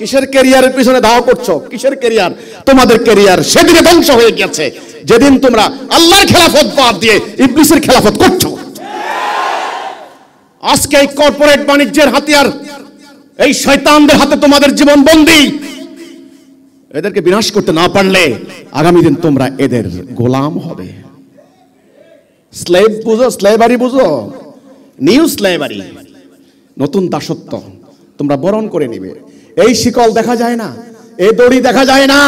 কিসের ক্যারিয়ারের পিছনে ধাওয়া করছো? কিসের ক্যারিয়ার? তোমাদের ক্যারিয়ার সেদিনে ধ্বংস হয়ে গেছে যেদিন তোমরা আল্লাহর খেলাফত বাদ দিয়ে ইবলিসের খেলাফত করছো। আজকে এই কর্পোরেট বাণিজ্যের হাতিয়ার, এই শয়তানদের হাতে তোমাদের জীবন বন্দী। এদেরকে বিনাশ করতে না পারলে আগামী দিন তোমরা এদের গোলাম হবে। স্লেভ বুঝো? স্লেভারি বুঝো? নিউ স্লেভারি, নতুন দাসত্ব তোমরা বরণ করে নিবে। এই শিকল দেখা যায় না, এই দড়ি দেখা যায় না।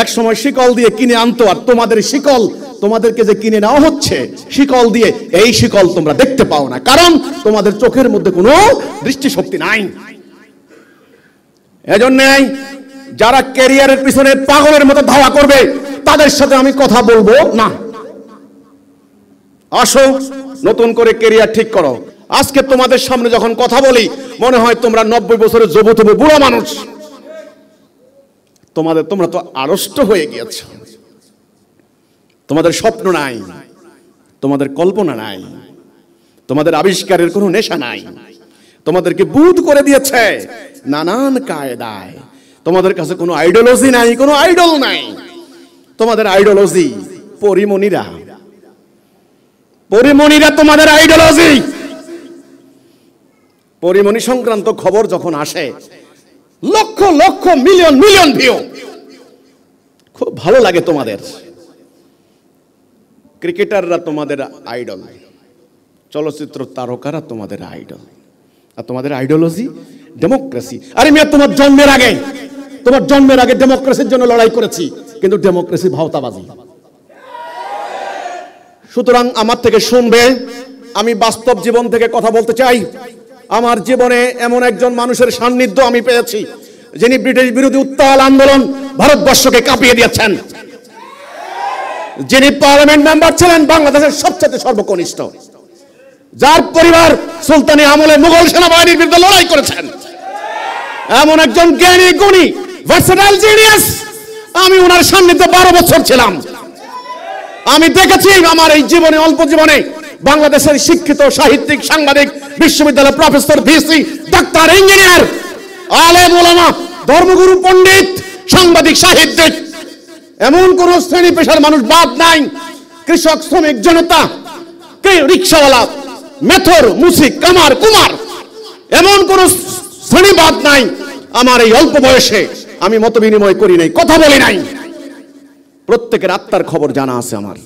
এক সময় শিকল দিয়ে কিনে আনতো, আর তোমাদের শিকল, তোমাদেরকে যে কিনে নেওয়া হচ্ছে শিকল দিয়ে, এই শিকল তোমরা দেখতে পাও না, কারণ তোমাদের চোখের মধ্যে কোনো দৃষ্টিশক্তি নাই। এজন্য যারা ক্যারিয়ারের পিছনে পাগলের মতো ধাওয়া করবে তাদের সাথে আমি কথা বলবো না। আসো নতুন করে ক্যারিয়ার ঠিক করো। আজকে তোমাদের সামনে যখন কথা বলি মনে হয় তোমরা 90 বছরের যুবতী বুড়ো মানুষ। তোমরা তো আড়ষ্ট হয়ে গিয়েছো। তোমাদের স্বপ্ন নাই, তোমাদের কল্পনা নাই, তোমাদের আবিষ্কারের কোনো নেশা নাই। তোমাদেরকে বুধ করে দিয়েছে নানান কায়দায়। তোমাদের কাছে কোনো আইডিওলজি নাই, কোনো আইডল নাই। তোমাদের আইডিওলজি পরিমণিরা, পরিমণিরা তোমাদের আইডিওলজি। পরিমণি সংক্রান্ত খবর যখন আসে lakh lakh million million view, খুব ভালো লাগে তোমাদের। ক্রিকেটাররা তোমাদের আইডল, চলচ্চিত্র তারকারা তোমাদের আইডল, আর তোমাদের আইডিওলজি ডেমোক্রেসি। আরে মিয়া, তোমার জন্মের আগে ডেমোক্রেসির জন্য লড়াই করেছি, কিন্তু ডেমোক্রেসি ভাওতাবাজি। সুতরাং আমার থেকে শুনবে, আমি বাস্তব জীবন থেকে কথা বলতে চাই। আমার জীবনে এমন একজন মানুষের সান্নিধ্য আমি পেয়েছি যিনি ব্রিটিশ বিরোধী উত্তাল আন্দোলন ভারতবর্ষকে কাঁপিয়ে দিয়েছেন, যিনি পার্লামেন্ট মেম্বার ছিলেন বাংলাদেশের সবচেয়ে সর্বকনিষ্ঠ, যার পরিবার সুলতানি আমলে মুঘল সেনাবাহিনীর বিরুদ্ধে লড়াই করেছেন। এমন একজন জ্ঞানী গুণী ভার্সেটাইল জিনিয়াস। আমি ওনার সান্নিধ্যে 12 বছর ছিলাম। আমি দেখেছি আমার এই জীবনে, অল্প জীবনে, বাংলাদেশের শিক্ষিত সাহিত্যিক, সাংবাদিক, বিশ্ববিদ্যালয় প্রফেসর, ভিসি, ডাক্তার, ইঞ্জিনিয়ার, আলেম ওলামা, ধর্মগুরু, পণ্ডিত, সাংবাদিক, সাহিত্যিক, এমন কোন শ্রেণী পেশার মানুষ বাদ নাই। কৃষক, শ্রমিক, জনতা, রিক্সাওয়ালা, মেথর, মুসিক, কামার, কুমার, এমন কোন শ্রেণী বাদ নাই। আমার এই অল্প বয়সে আমি মত বিনিময় করি নাই, কথা বলি নাই। প্রত্যেকের আত্মার খবর জানা আছে আমার।